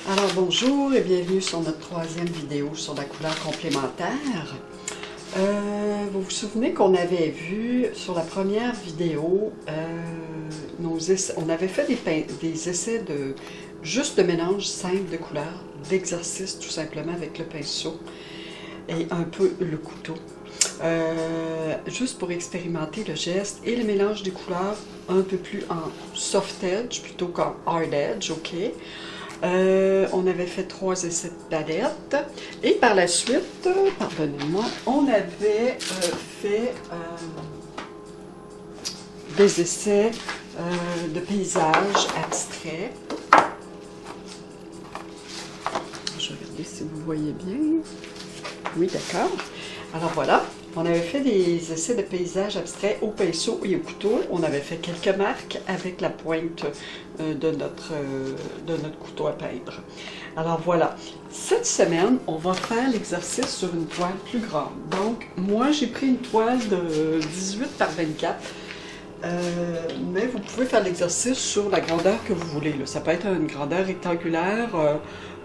Alors bonjour et bienvenue sur notre troisième vidéo sur la couleur complémentaire. Vous vous souvenez qu'on avait vu sur la première vidéo, on avait fait des essais de juste de mélange simple de couleurs, d'exercice tout simplement avec le pinceau et un peu le couteau. Juste pour expérimenter le geste et le mélange des couleurs un peu plus en soft edge plutôt qu'en hard edge, ok? On avait fait 3 essais de palette et par la suite, pardonnez-moi, on avait fait des essais de paysages abstraits. Je vais regarder si vous voyez bien. Oui, d'accord. Alors voilà, on avait fait des essais de paysages abstraits au pinceau et au couteau. On avait fait quelques marques avec la pointe de notre couteau à peindre. Alors voilà, cette semaine, on va faire l'exercice sur une toile plus grande. Donc, moi, j'ai pris une toile de 18 par 24. Mais vous pouvez faire l'exercice sur la grandeur que vous voulez. Là. Ça peut être une grandeur rectangulaire,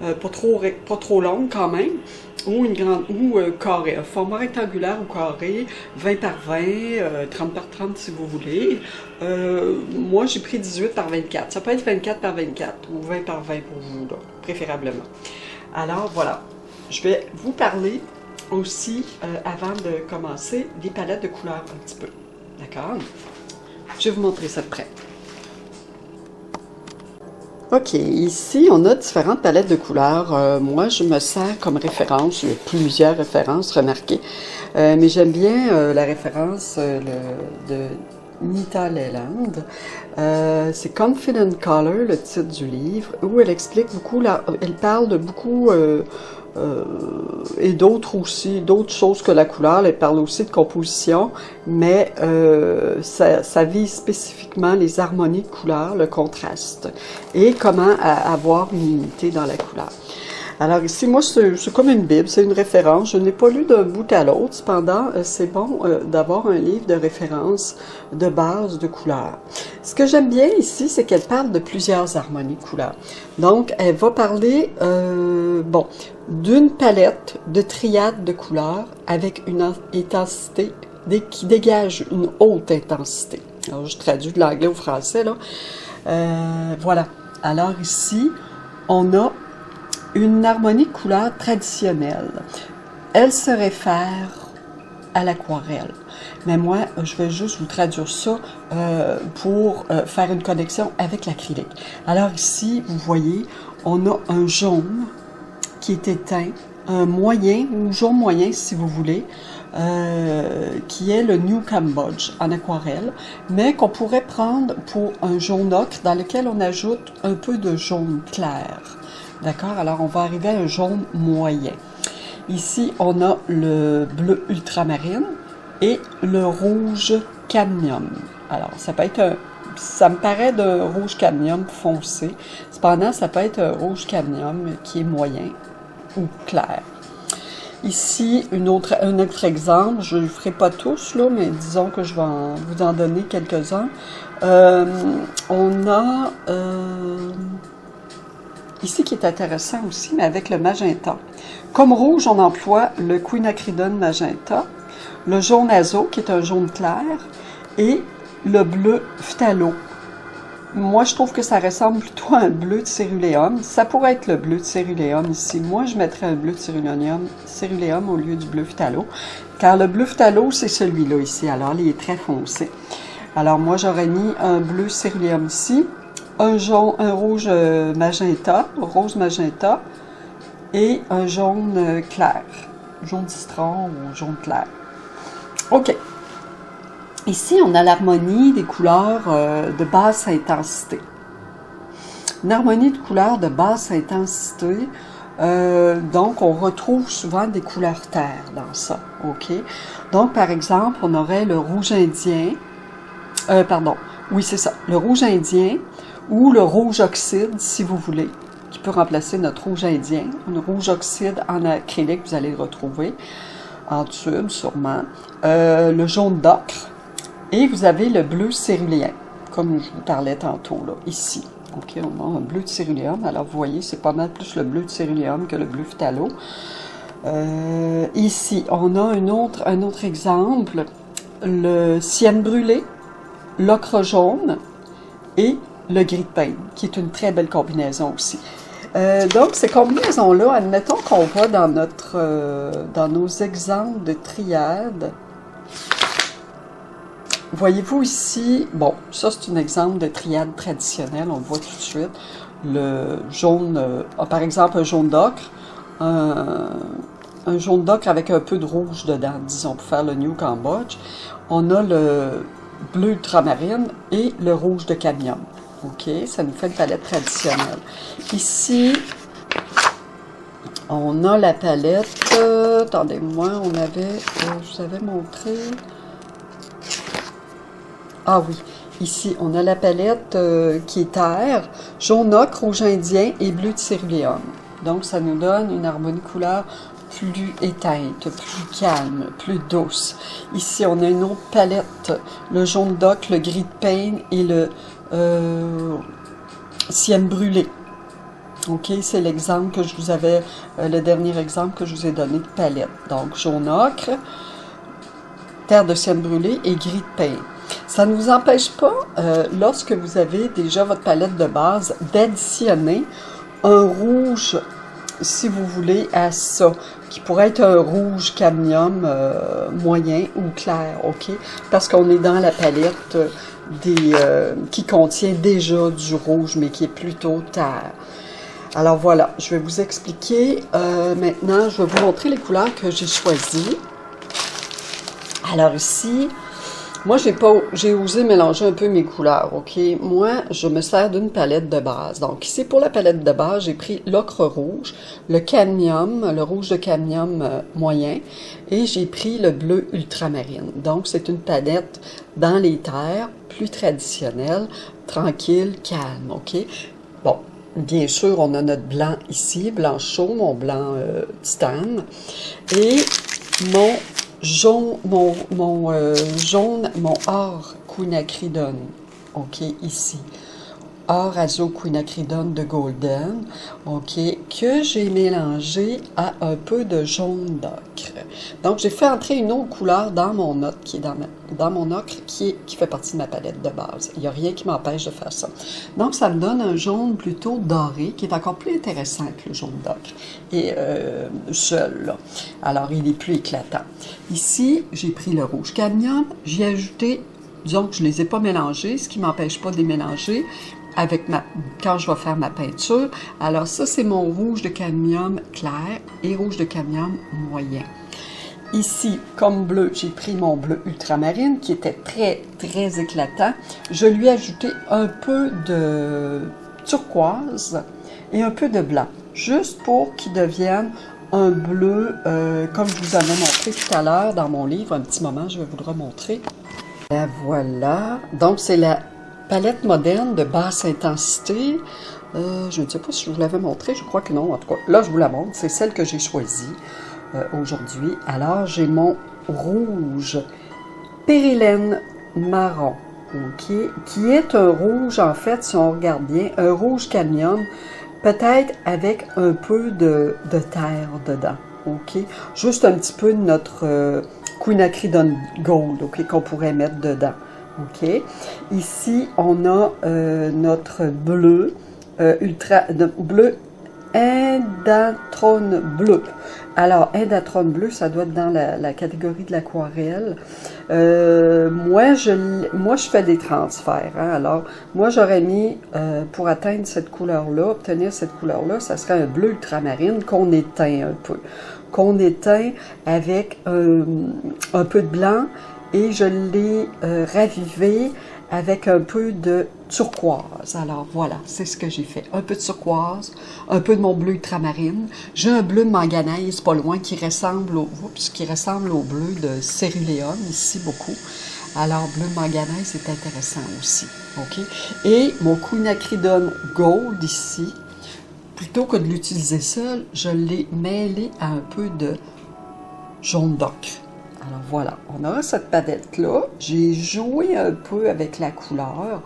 pas trop longue quand même, ou carré, un format rectangulaire ou carré, 20 par 20, 30 par 30 si vous voulez. Moi j'ai pris 18 par 24. Ça peut être 24 par 24 ou 20 par 20 pour vous, là, préférablement. Alors voilà, je vais vous parler aussi, avant de commencer, des palettes de couleurs un petit peu. D'accord? Je vais vous montrer ça de près. Ok, ici on a différentes palettes de couleurs. Moi je me sers comme référence, il y a plusieurs références, remarquez. Mais j'aime bien la référence de Nita Leland. C'est Confident Color, le titre du livre, où elle explique beaucoup, elle parle de beaucoup... et d'autres choses que la couleur. Elle parle aussi de composition, mais ça vise spécifiquement les harmonies de couleurs, le contraste, et comment avoir une unité dans la couleur. Alors ici, moi, c'est comme une bible, c'est une référence. Je n'ai pas lu d'un bout à l'autre, cependant, c'est bon d'avoir un livre de référence de base de couleurs. Ce que j'aime bien ici, c'est qu'elle parle de plusieurs harmonies de couleurs. Donc, elle va parler, d'une palette de triades de couleurs avec une intensité qui dégage une haute intensité. Alors, je traduis de l'anglais au français, là. Voilà. Alors ici, on a une harmonie de couleurs traditionnelle. Elle se réfère à l'aquarelle. Mais moi, je vais juste vous traduire ça pour faire une connexion avec l'acrylique. Alors ici, vous voyez, on a un jaune qui est éteint, un moyen, ou jaune moyen si vous voulez, qui est le New Cambodge en aquarelle, mais qu'on pourrait prendre pour un jaune ocre dans lequel on ajoute un peu de jaune clair. D'accord? Alors, on va arriver à un jaune moyen. Ici, on a le bleu ultramarine et le rouge cadmium. Alors, ça peut être ça me paraît de rouge cadmium foncé. Cependant, ça peut être un rouge cadmium qui est moyen ou clair. Ici, un autre exemple. Je ne le ferai pas tous, là, mais disons que je vais vous en donner quelques-uns. On a... ici, qui est intéressant aussi, mais avec le magenta. Comme rouge, on emploie le quinacridone magenta, le jaune azo, qui est un jaune clair, et le bleu phthalo. Moi, je trouve que ça ressemble plutôt à un bleu de céruléum. Ça pourrait être le bleu de céruléum ici. Moi, je mettrais un bleu de céruléum au lieu du bleu phthalo, car le bleu phthalo, c'est celui-là ici. Alors, il est très foncé. Alors, moi, j'aurais mis un bleu céruléum ici, un rouge magenta, rose magenta, et un jaune clair, jaune citron ou jaune clair. OK. Ici, on a l'harmonie des couleurs de basse intensité. Une harmonie de couleurs de basse intensité, donc on retrouve souvent des couleurs terre dans ça. OK? Donc, par exemple, on aurait le rouge indien, oui, c'est ça, le rouge indien, ou le rouge oxyde, si vous voulez, qui peut remplacer notre rouge indien. Un rouge oxyde en acrylique, vous allez le retrouver, en tube sûrement. Le jaune d'ocre, et vous avez le bleu céruléen, comme je vous parlais tantôt, là, ici. OK, on a un bleu de céruléum. Alors, vous voyez, c'est pas mal plus le bleu de céruléum que le bleu phthalo. Ici, on a un autre exemple, le cyène brûlé, l'ocre jaune et le gris de peigne, qui est une très belle combinaison aussi. Donc, ces combinaisons-là, admettons qu'on va dans nos exemples de triade. Voyez-vous ici, bon, ça c'est un exemple de triade traditionnelle, on le voit tout de suite. Le jaune, par exemple un jaune d'ocre, un jaune d'ocre avec un peu de rouge dedans, disons, pour faire le New Cambodge. On a le bleu ultramarine et le rouge de cadmium. OK, ça nous fait une palette traditionnelle. Ici, on a la palette, attendez-moi, je vous avais montré. Ah oui, ici, on a la palette qui est terre, jaune ocre, rouge indien et bleu de céruléum. Donc, ça nous donne une harmonie couleur plus éteinte, plus calme, plus douce. Ici, on a une autre palette, le jaune d'ocre, le gris de peigne et le cyène brûlé. OK, c'est l'exemple que je vous avais, le dernier exemple que je vous ai donné de palette. Donc, jaune ocre, terre de cyène brûlé et gris de peigne. Ça ne vous empêche pas, lorsque vous avez déjà votre palette de base, d'additionner un rouge, si vous voulez, à ça, qui pourrait être un rouge cadmium moyen ou clair, OK? Parce qu'on est dans la palette qui contient déjà du rouge, mais qui est plutôt terre. Alors voilà, je vais vous expliquer. Maintenant, je vais vous montrer les couleurs que j'ai choisies. Alors ici, moi, j'ai osé mélanger un peu mes couleurs, OK? Moi, je me sers d'une palette de base. Donc, ici, pour la palette de base, j'ai pris l'ocre rouge, le cadmium, le rouge de cadmium moyen, et j'ai pris le bleu ultramarine. Donc, c'est une palette dans les terres, plus traditionnelle, tranquille, calme, OK? Bon, bien sûr, on a notre blanc ici, blanc chaud, mon blanc titane, et mon jaune, mon or quinacridone, OK, ici. Or azoquinacridone de Golden, OK, que j'ai mélangé à un peu de jaune d'ocre. Donc, j'ai fait entrer une autre couleur dans mon ocre, qui est dans mon ocre, qui fait partie de ma palette de base. Il n'y a rien qui m'empêche de faire ça. Donc, ça me donne un jaune plutôt doré, qui est encore plus intéressant que le jaune d'ocre. Et seul, là. Alors, il est plus éclatant. Ici, j'ai pris le rouge cadmium, j'ai ajouté, disons que je ne les ai pas mélangés, ce qui ne m'empêche pas de les mélanger quand je vais faire ma peinture. Alors ça, c'est mon rouge de cadmium clair et rouge de cadmium moyen. Ici, comme bleu, j'ai pris mon bleu ultramarine qui était très, très éclatant. Je lui ai ajouté un peu de turquoise et un peu de blanc, juste pour qu'il devienne un bleu, comme je vous avais montré tout à l'heure dans mon livre. Un petit moment, je vais vous le remontrer. La voilà. Donc, c'est la palette moderne de basse intensité. Je ne sais pas si je vous l'avais montré, je crois que non. En tout cas, là, je vous la montre. C'est celle que j'ai choisie aujourd'hui. Alors, j'ai mon rouge périlène marron, OK, qui est un rouge, en fait, si on regarde bien, un rouge cadmium, peut-être avec un peu de terre dedans, OK? Juste un petit peu de notre quinacridone gold, OK, qu'on pourrait mettre dedans. OK. Ici, on a notre bleu, bleu Indatrone bleu. Alors, Indatrone bleu, ça doit être dans la catégorie de l'aquarelle. Moi, je fais des transferts. Hein. Alors, moi, j'aurais mis, pour atteindre cette couleur-là, obtenir cette couleur-là, ça serait un bleu ultramarine qu'on éteint un peu. Qu'on éteint avec un peu de blanc. Et je l'ai ravivé avec un peu de turquoise. Alors voilà, c'est ce que j'ai fait. Un peu de turquoise, un peu de mon bleu ultramarine. J'ai un bleu de manganèse pas loin qui ressemble au bleu de céruléum, ici beaucoup. Alors, bleu de manganèse, c'est intéressant aussi. OK? Et mon quinacridone gold ici, plutôt que de l'utiliser seul, je l'ai mêlé à un peu de jaune d'ocre. Alors voilà, on a cette palette-là. J'ai joué un peu avec la couleur.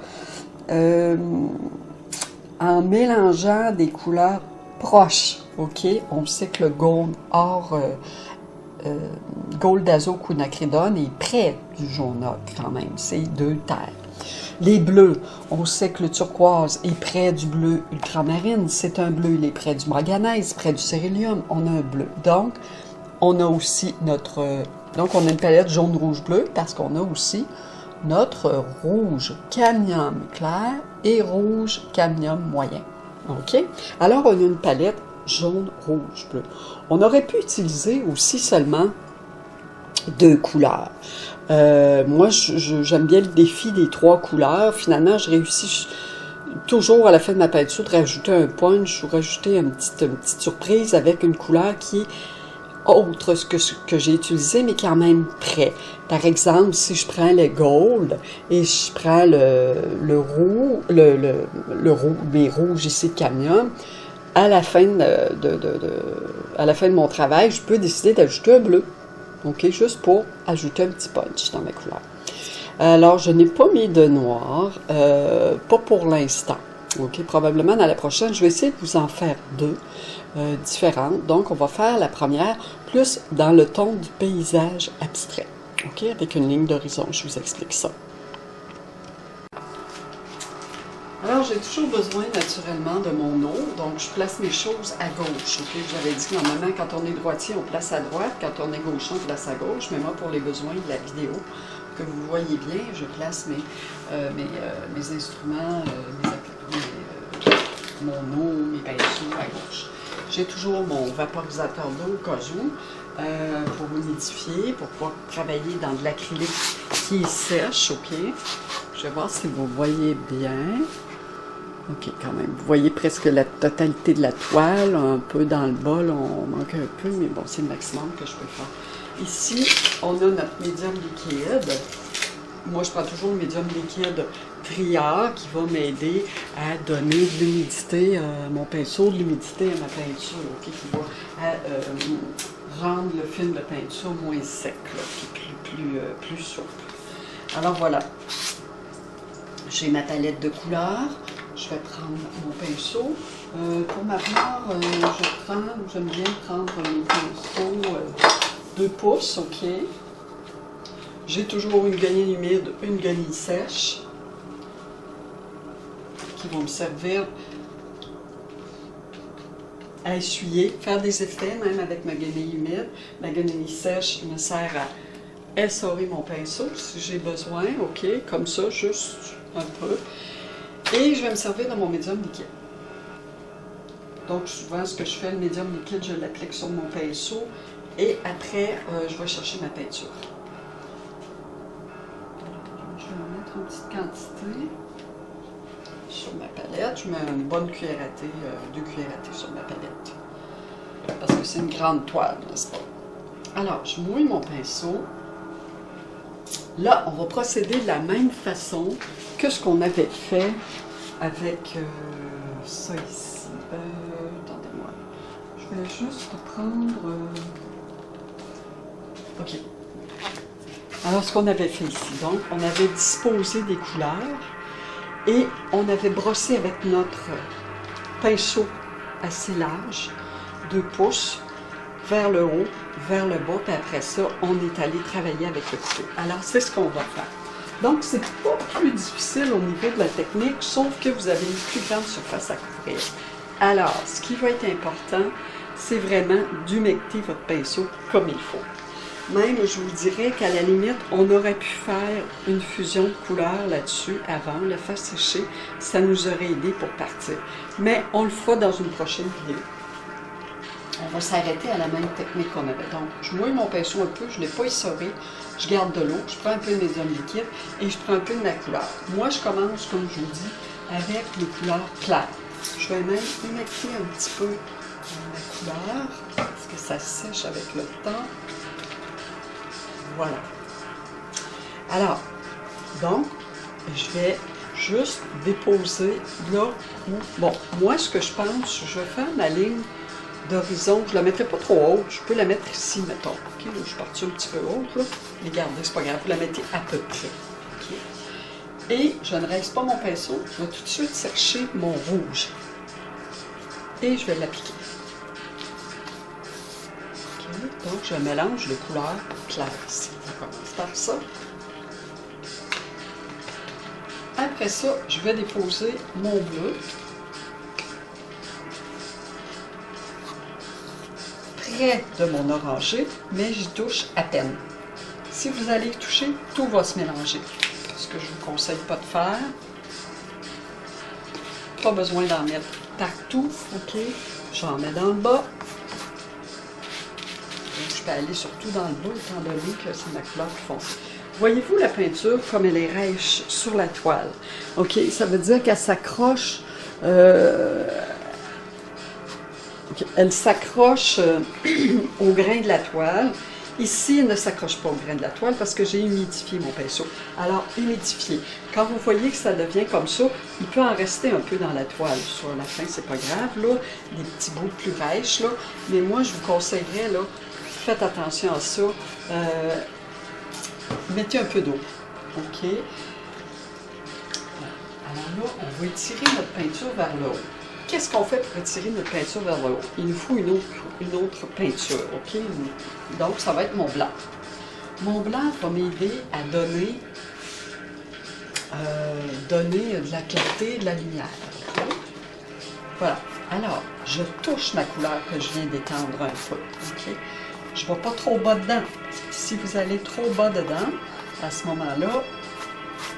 en mélangeant des couleurs proches, ok? On sait que le gold or gold azo quinacridone est près du jaune ocre quand même, c'est deux terres. Les bleus, on sait que le turquoise est près du bleu ultramarine, c'est un bleu, il est près du manganèse, près du cérulium, on a un bleu. Donc, on a aussi donc on a une palette jaune, rouge, bleu, parce qu'on a aussi notre rouge cadmium clair et rouge cadmium moyen. OK? Alors, on a une palette jaune, rouge, bleu. On aurait pu utiliser aussi seulement 2 couleurs. Moi, j'aime bien le défi des 3 couleurs. Finalement, je réussis toujours à la fin de ma peinture de rajouter un punch ou rajouter une petite surprise avec une couleur qui est autre que j'ai utilisé, mais qui est en même près. Par exemple, si je prends le gold et je prends le rouge, mes rouges ici de cadmium, à la fin de mon travail, je peux décider d'ajouter un bleu. OK, juste pour ajouter un petit punch dans ma couleur. Alors, je n'ai pas mis de noir, pas pour l'instant. OK, probablement dans la prochaine, je vais essayer de vous en faire 2 différentes. Donc, on va faire la première plus dans le ton du paysage abstrait. OK, avec une ligne d'horizon, je vous explique ça. Alors, j'ai toujours besoin naturellement de mon eau, donc je place mes choses à gauche. Okay? J'avais dit que normalement, quand on est droitier, on place à droite, quand on est gaucher, on place à gauche, mais moi, pour les besoins de la vidéo, que vous voyez bien, je place mes instruments, mon eau, mes pinceaux à gauche. J'ai toujours mon vaporisateur d'eau au cas où, pour humidifier, pour pouvoir travailler dans de l'acrylique qui est sèche, OK? Je vais voir si vous voyez bien. OK, quand même. Vous voyez presque la totalité de la toile, un peu dans le bol, on manque un peu, mais bon, c'est le maximum que je peux faire. Ici, on a notre médium liquide. Moi, je prends toujours le médium liquide Triard qui va m'aider à donner de l'humidité à mon pinceau, de l'humidité à ma peinture, okay, qui va rendre le film de peinture moins sec, là, puis plus souple. Alors voilà, j'ai ma palette de couleurs. Je vais prendre mon pinceau. Pour ma part, j'aime bien prendre mes pinceaux 2 pouces, OK? J'ai toujours une guenille humide, une guenille sèche qui vont me servir à essuyer, faire des effets même avec ma guenille humide. Ma guenille sèche me sert à essorer mon pinceau si j'ai besoin, OK? Comme ça, juste un peu. Et je vais me servir dans mon médium liquide. Donc souvent, ce que je fais, le médium liquide, je l'applique sur mon pinceau et après, je vais chercher ma peinture. Je vais en mettre une petite quantité sur ma palette. Je mets une bonne cuillère à thé, 2 cuillères à thé sur ma palette. Parce que c'est une grande toile, n'est-ce pas? Alors, je mouille mon pinceau. Là, on va procéder de la même façon que ce qu'on avait fait avec ça ici. Attendez-moi. Je vais juste prendre... OK. Alors, ce qu'on avait fait ici, donc, on avait disposé des couleurs et on avait brossé avec notre pinceau assez large, 2 pouces, vers le haut, vers le bas, puis après ça, on est allé travailler avec le couteau. Alors, c'est ce qu'on va faire. Donc, c'est pas plus difficile au niveau de la technique, sauf que vous avez une plus grande surface à couvrir. Alors, ce qui va être important, c'est vraiment d'humecter votre pinceau comme il faut. Même, je vous dirais qu'à la limite, on aurait pu faire une fusion de couleurs là-dessus avant, le faire sécher, ça nous aurait aidé pour partir. Mais on le fera dans une prochaine vidéo. On va s'arrêter à la même technique qu'on avait. Donc, je mouille mon pinceau un peu, je ne l'ai pas essoré, je garde de l'eau, je prends un peu de médium liquide et je prends un peu de la couleur. Moi, je commence, comme je vous dis, avec les couleurs claires. Je vais même humecter un petit peu la couleur, parce que ça sèche avec le temps. Voilà. Alors, donc, je vais juste déposer là où... Bon, moi, ce que je pense, je vais faire ma ligne d'horizon. Je ne la mettrai pas trop haute. Je peux la mettre ici, mettons. OK, là, je suis partie un petit peu haute, là. Mais regardez, c'est pas grave. Vous la mettez à peu près. OK. Et je ne rince pas mon pinceau, je vais tout de suite chercher mon rouge. Et je vais l'appliquer. Okay. Donc, je mélange les couleurs claires ici. On commence par ça. Après ça, je vais déposer mon bleu. Près de mon orangé, mais j'y touche à peine. Si vous allez y toucher, tout va se mélanger. Ce que je ne vous conseille pas de faire. Pas besoin d'en mettre partout, ok? J'en mets dans le bas. Donc, je peux aller surtout dans le bas, étant donné que c'est ma couleur plus foncée. Voyez-vous la peinture comme elle est rêche sur la toile? Ok, ça veut dire qu'elle s'accroche. Elle s'accroche au grain de la toile. Ici, elle ne s'accroche pas au grain de la toile parce que j'ai humidifié mon pinceau. Alors, humidifier. Quand vous voyez que ça devient comme ça, il peut en rester un peu dans la toile. Sur la fin, c'est pas grave, là, des petits bouts plus rêches, là. Mais moi, je vous conseillerais, là, faites attention à ça. Mettez un peu d'eau. OK? Alors là, on va étirer notre peinture vers le haut. Qu'est-ce qu'on fait pour étirer notre peinture vers le haut? Il nous faut une autre peinture, OK? Donc, ça va être mon blanc. Mon blanc va m'aider à donner de la clarté et de la lumière. Okay? Voilà. Alors, je touche ma couleur que je viens d'étendre un peu. OK? Je ne vais pas trop bas dedans. Si vous allez trop bas dedans, à ce moment-là,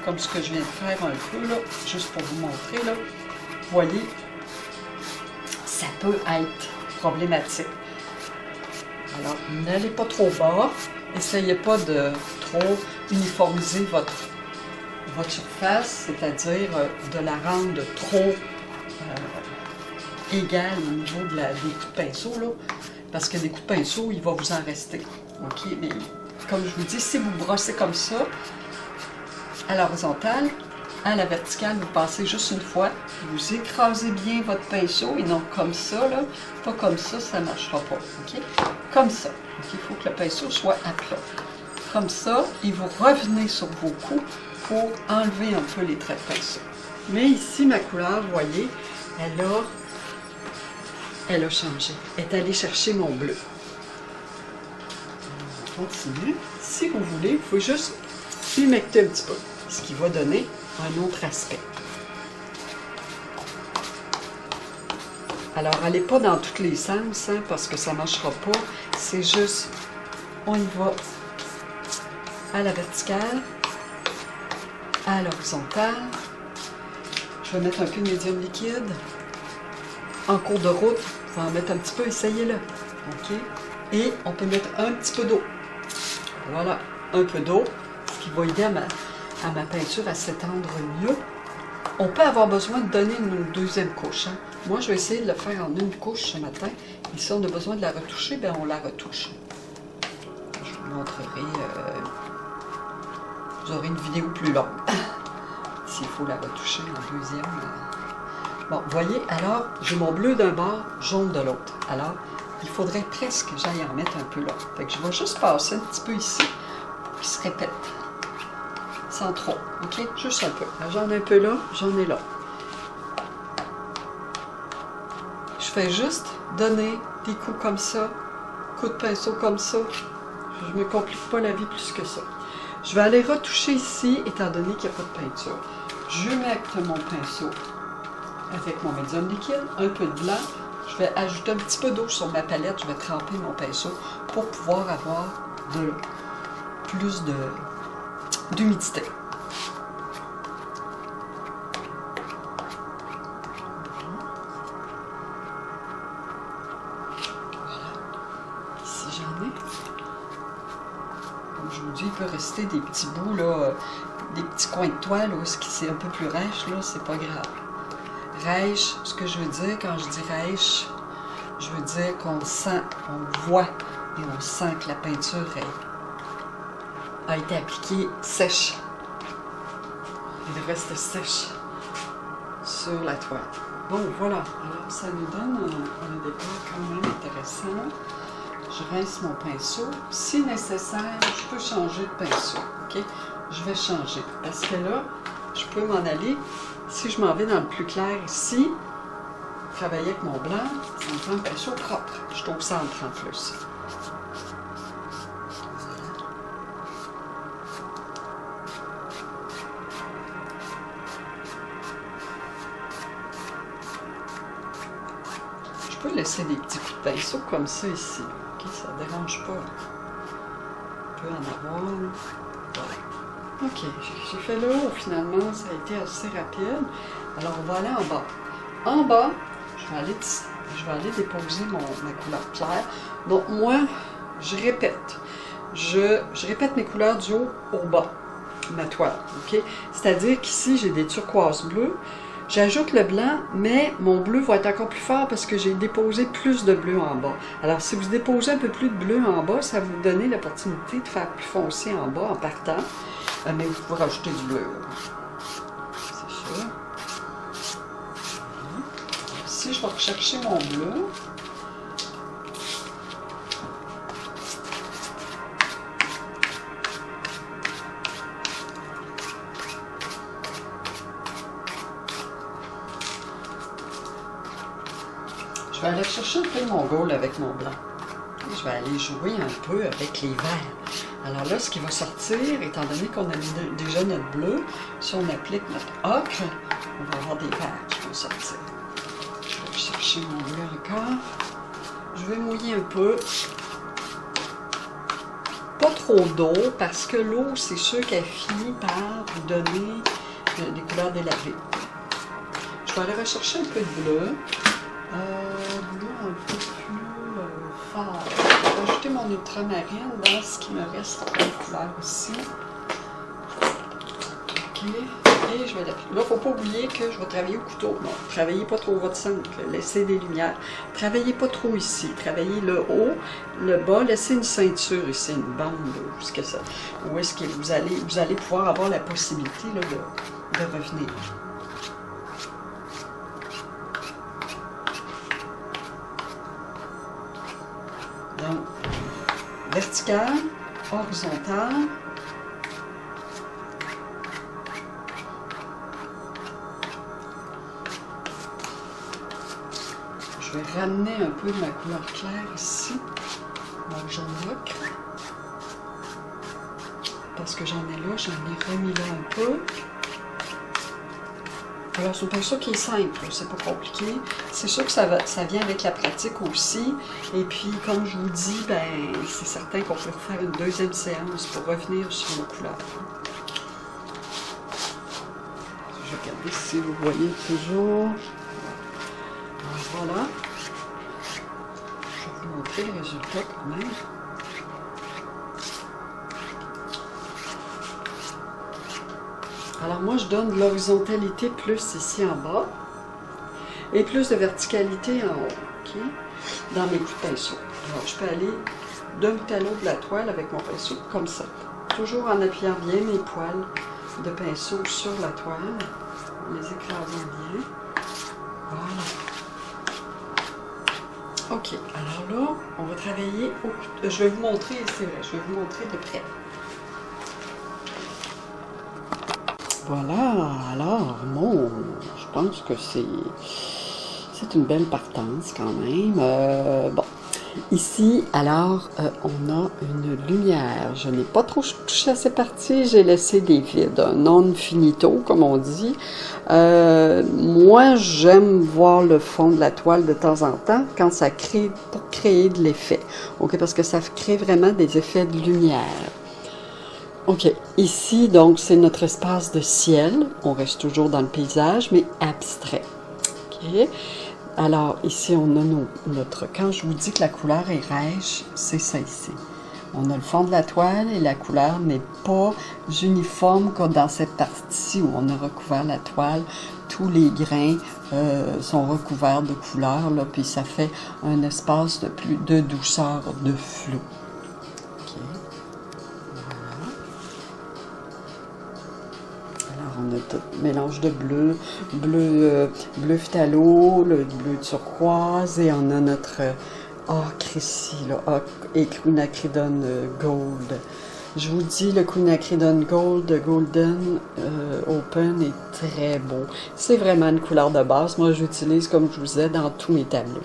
comme ce que je viens de faire un peu, là, juste pour vous montrer, là, vous voyez, ça peut être problématique. Alors, n'allez pas trop bas. Essayez pas de trop uniformiser votre surface, c'est-à-dire de la rendre trop égale au niveau des coups de pinceau, là, parce que des coups de pinceau, il va vous en rester. OK? Mais comme je vous dis, si vous brossez comme ça, à l'horizontale, à la verticale, vous passez juste une fois, vous écrasez bien votre pinceau, et non comme ça, là, pas comme ça ne marchera pas. OK? Comme ça. Donc, il faut que le pinceau soit à plat. Comme ça, et vous revenez sur vos coups pour enlever un peu les traits de pinceau. Mais ici, ma couleur, vous voyez, elle a changé. Elle est allée chercher mon bleu. On continue. Si vous voulez, il faut juste humecter un petit peu, ce qui va donner un autre aspect. Alors, allez pas dans tous les sens, hein, parce que ça ne marchera pas. C'est juste, on y va à la verticale, à l'horizontale. Je vais mettre un peu de médium liquide. En cours de route, vous pouvez en mettre un petit peu, essayez-le. OK? Et on peut mettre un petit peu d'eau. Voilà, un peu d'eau, ce qui va aider à ma peinture à s'étendre mieux. On peut avoir besoin de donner une deuxième couche. Hein. Moi, je vais essayer de le faire en une couche ce matin. Et si on a besoin de la retoucher, bien, on la retouche. Je vous montrerai. Vous aurez une vidéo plus longue. S'il faut la retoucher en deuxième. Bon, vous voyez, alors, j'ai mon bleu d'un bord, jaune de l'autre. Alors, il faudrait presque que j'aille en mettre un peu là. Fait que je vais juste passer un petit peu ici, pour qu'il se répète. Sans trop, OK? Juste un peu. J'en ai un peu là, j'en ai là. Je fais juste donner des coups comme ça, coups de pinceau comme ça. Je ne me complique pas la vie plus que ça. Je vais aller retoucher ici, étant donné qu'il n'y a pas de peinture. Je mets mon pinceau avec mon médium liquide, un peu de blanc. Je vais ajouter un petit peu d'eau sur ma palette. Je vais tremper mon pinceau pour pouvoir avoir plus d'humidité. Aujourd'hui, il peut rester des petits bouts, là, des petits coins de toile où c'est un peu plus rêche, là, c'est pas grave. Rêche, ce que je veux dire quand je dis rêche, je veux dire qu'on sent, on voit et on sent que la peinture a été appliquée sèche. Elle reste sèche sur la toile. Bon, voilà. Alors, ça nous donne un décor quand même intéressant. Je rince mon pinceau. Si nécessaire, je peux changer de pinceau. OK? Je vais changer. Parce que là, je peux m'en aller. Si je m'en vais dans le plus clair ici, travailler avec mon blanc, ça me prend un pinceau propre. Je suis au centre en plus. Je peux laisser des petits coups de pinceau comme ça ici. Ok, ça ne dérange pas. On peut en avoir. Voilà. Ok, j'ai fait le haut finalement, ça a été assez rapide. Alors on va aller en bas. En bas, je vais aller déposer ma couleur claire. Donc moi, je répète. Je répète mes couleurs du haut au bas, ma toile. Ok? C'est-à-dire qu'ici, j'ai des turquoises bleues. J'ajoute le blanc, mais mon bleu va être encore plus fort parce que j'ai déposé plus de bleu en bas. Alors, si vous déposez un peu plus de bleu en bas, ça va vous donner l'opportunité de faire plus foncé en bas en partant. Mais vous pouvez rajouter du bleu. C'est ça. Ici, je vais rechercher mon bleu. Je vais aller chercher un peu de mon gold avec mon blanc. Et je vais aller jouer un peu avec les verts. Alors là, ce qui va sortir, étant donné qu'on a mis déjà notre bleu, si on applique notre ocre, on va avoir des verts qui vont sortir. Je vais aller chercher mon bleu encore. Je vais mouiller un peu. Pas trop d'eau, parce que l'eau, c'est sûr qu'elle finit par vous donner des couleurs délavées. Je vais aller rechercher un peu de bleu. Bleu un peu plus fort. Je vais ajouter mon ultramarine dans ce qui me reste de couleur ici. Ok. Et je vais là, il ne faut pas oublier que je vais travailler au couteau. Non, travaillez pas trop votre centre, laissez des lumières. Travaillez pas trop ici. Travaillez le haut, le bas, laissez une ceinture ici, une bande. Où est-ce que vous allez pouvoir avoir la possibilité là, de revenir. Donc, vertical, horizontal. Je vais ramener un peu de ma couleur claire ici, mon jaune ocre. Parce que j'en ai là, j'en ai remis là un peu. Alors, c'est un pinceau qui est simple, c'est pas compliqué. C'est sûr que ça vient avec la pratique aussi. Et puis, comme je vous dis, ben, c'est certain qu'on peut faire une deuxième séance pour revenir sur nos couleurs. Je vais regarder si vous voyez toujours. Voilà. Je vais vous montrer le résultat quand même. Alors moi, je donne de l'horizontalité plus ici en bas et plus de verticalité en haut, okay, dans mes coups de pinceau. Alors, je peux aller d'un bout à l'autre de la toile avec mon pinceau, comme ça. Toujours en appuyant bien mes poils de pinceau sur la toile, en les écrasant bien. Voilà. Ok, alors là, on va travailler au couteau. Je vais vous montrer, c'est vrai, je vais vous montrer de près. Voilà, alors, bon, je pense que c'est une belle partance quand même. Bon, ici, alors, on a une lumière. Je n'ai pas trop touché à ces parties, j'ai laissé des vides, un non finito, comme on dit. Moi, j'aime voir le fond de la toile de temps en temps quand ça crée, pour créer de l'effet. OK, parce que ça crée vraiment des effets de lumière. OK, ici, donc, c'est notre espace de ciel. On reste toujours dans le paysage, mais abstrait. OK. Alors, ici, on a notre... Quand je vous dis que la couleur est rêche, c'est ça ici. On a le fond de la toile et la couleur n'est pas uniforme comme dans cette partie où on a recouvert la toile. Tous les grains sont recouverts de couleurs, là, puis ça fait un espace de douceur, de flou. On a tout mélange de bleu phthalo, le bleu turquoise, et on a notre ocre ici, ocre et une acrydone gold. Je vous dis, le Queen Acridone Gold de Golden Open est très beau. C'est vraiment une couleur de base. Moi, j'utilise, comme je vous disais, dans tous mes tableaux.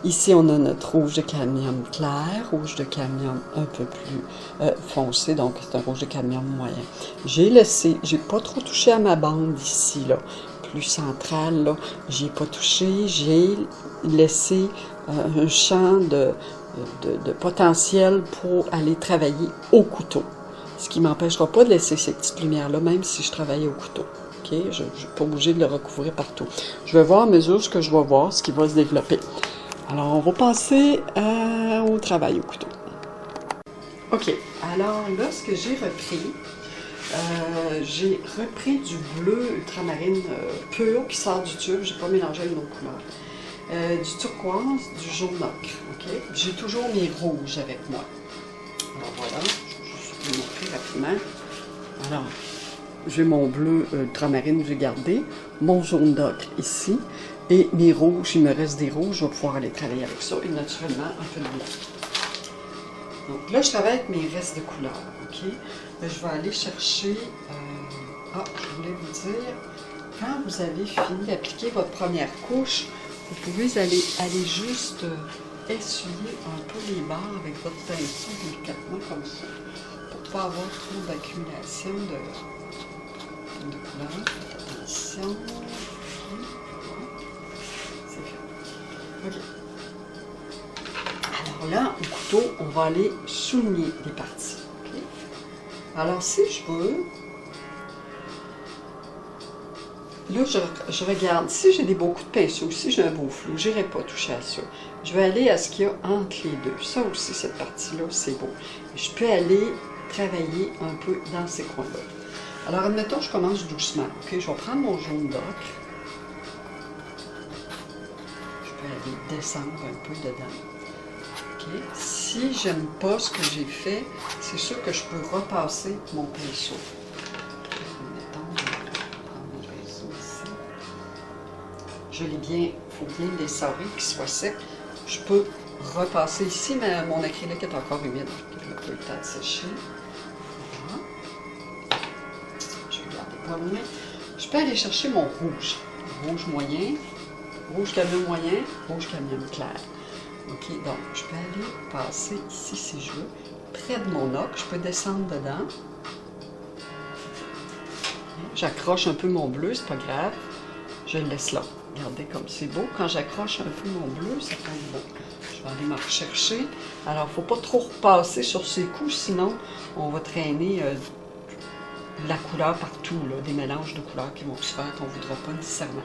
Ici, on a notre rouge de cadmium clair, rouge de cadmium un peu plus foncé, donc c'est un rouge de cadmium moyen. J'ai pas trop touché à ma bande ici, là, plus centrale, là. J'ai pas touché, j'ai laissé un champ de potentiel pour aller travailler au couteau. Ce qui ne m'empêchera pas de laisser ces petites lumières-là, même si je travaille au couteau. Okay? Je ne suis pas obligée de le recouvrir partout. Je vais voir à mesure ce que je vais voir, ce qui va se développer. Alors, on va passer au travail au couteau. OK. Alors, là, ce que j'ai repris du bleu ultramarine pur qui sort du tube. Je n'ai pas mélangé avec nos couleurs. Du turquoise, du jaune ocre. Okay? J'ai toujours mes rouges avec moi. Alors voilà, je vais vous montrer rapidement. Alors, j'ai mon bleu ultramarine que j'ai gardé, mon jaune d'ocre ici, et mes rouges, il me reste des rouges, je vais pouvoir aller travailler avec ça, et naturellement un peu de blanc. Donc là, je travaille avec mes restes de couleurs, ok? Je vais aller chercher, je voulais vous dire, quand vous avez fini d'appliquer votre première couche, vous pouvez aller juste essuyer un peu les bords avec votre pinceau délicatement comme ça, pour ne pas avoir trop d'accumulation de couleurs. Attention. C'est fait. OK. Alors là, au couteau, on va aller souligner les parties. Okay? Alors si je veux, là, je regarde. Si j'ai des beaux coups de pinceau, si j'ai un beau flou, je n'irai pas toucher à ça. Je vais aller à ce qu'il y a entre les deux. Ça aussi, cette partie-là, c'est beau. Je peux aller travailler un peu dans ces coins-là. Alors, admettons, je commence doucement. Okay? Je vais prendre mon jaune d'ocre. Je peux aller descendre un peu dedans. Okay? Si j'aime pas ce que j'ai fait, c'est sûr que je peux repasser mon pinceau. Je l'ai bien, il faut bien le desserrer, qu'il soit sec. Je peux repasser ici, mais mon acrylique est encore humide. Il a pas eu le temps de sécher. Voilà. Je vais garder pas loin. Je peux aller chercher mon rouge. Rouge moyen, rouge cadmium moyen, rouge cadmium clair. OK, donc je peux aller passer ici si je veux, près de mon ocre. Je peux descendre dedans. J'accroche un peu mon bleu, c'est pas grave. Je le laisse là. Regardez comme c'est beau. Quand j'accroche un peu mon bleu, ça fait beau. Je vais aller me rechercher. Alors, il ne faut pas trop repasser sur ces coups, sinon on va traîner de la couleur partout, là, des mélanges de couleurs qui vont se faire qu'on ne voudra pas nécessairement.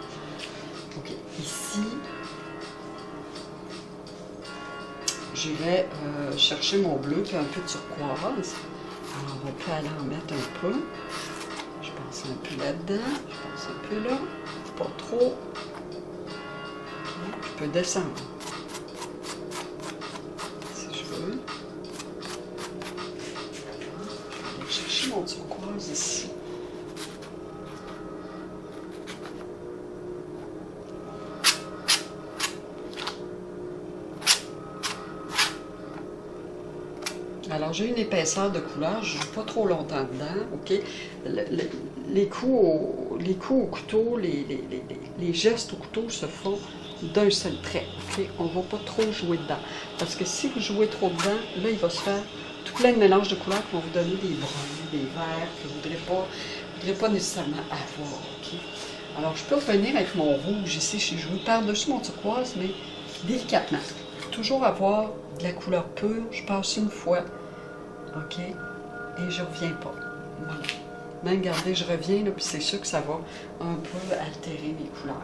OK. Ici, je vais chercher mon bleu puis un peu de turquoise. Alors, on peut aller en mettre un peu. Je pense un peu là-dedans. Je pense un peu là. Pas trop. Je peux descendre, si je veux. Je vais aller chercher mon turquoise ici. Alors, j'ai une épaisseur de couleur, je ne joue pas trop longtemps dedans, OK? Les coups au couteau, les gestes au couteau se font d'un seul trait, OK? On ne va pas trop jouer dedans. Parce que si vous jouez trop dedans, là, il va se faire tout plein de mélanges de couleurs qui vont vous donner des bruns, des verts que vous ne voudrez pas nécessairement avoir, OK? Alors, je peux revenir avec mon rouge ici, je joue par-dessus mon turquoise, mais délicatement. Toujours avoir de la couleur pure, je passe une fois, OK? Et je reviens pas. Voilà. Même, regardez, je reviens, là, puis c'est sûr que ça va un peu altérer mes couleurs.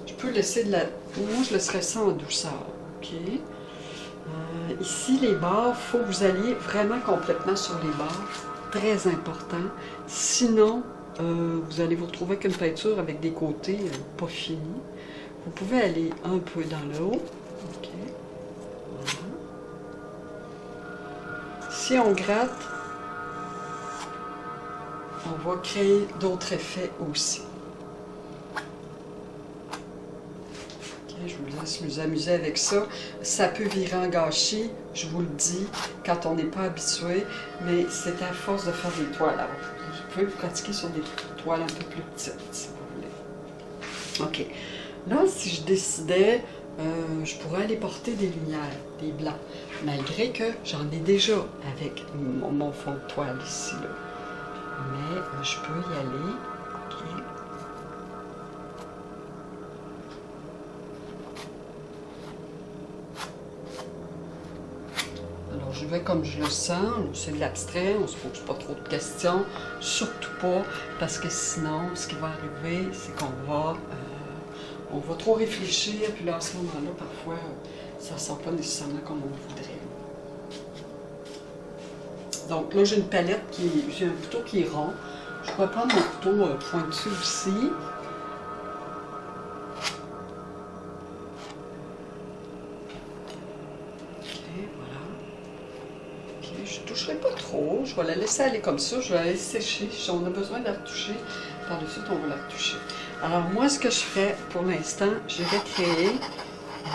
Je peux laisser de la... Moi, je laisserai ça en douceur, OK? Ici, les bords, il faut que vous alliez vraiment complètement sur les bords. Très important. Sinon, vous allez vous retrouver avec une peinture avec des côtés pas finis. Vous pouvez aller un peu dans le haut. OK. Voilà. Si on gratte, on va créer d'autres effets aussi. OK, je vous laisse s'amuser avec ça. Ça peut virer en gâchis, je vous le dis, quand on n'est pas habitué, mais c'est à force de faire des toiles. Alors, vous pouvez pratiquer sur des toiles un peu plus petites, si vous voulez. OK. Là, si je décidais, je pourrais aller porter des lumières, des blancs, malgré que j'en ai déjà avec mon fond de toile ici, là. Mais je peux y aller. OK. Alors, je vais comme je le sens. C'est de l'abstrait, on ne se pose pas trop de questions. Surtout pas, parce que sinon, ce qui va arriver, c'est qu'on va... on va trop réfléchir, puis là, à ce moment-là, parfois, ça ne sort pas nécessairement comme on voudrait. Donc là, j'ai une palette j'ai un couteau qui est rond. Je pourrais prendre mon couteau pointu aussi. OK, voilà. OK, je ne toucherai pas trop. Je vais la laisser aller comme ça. Je vais la laisser sécher. Si on a besoin de la retoucher, par la suite, on va la retoucher. Alors moi, ce que je ferai pour l'instant, je vais créer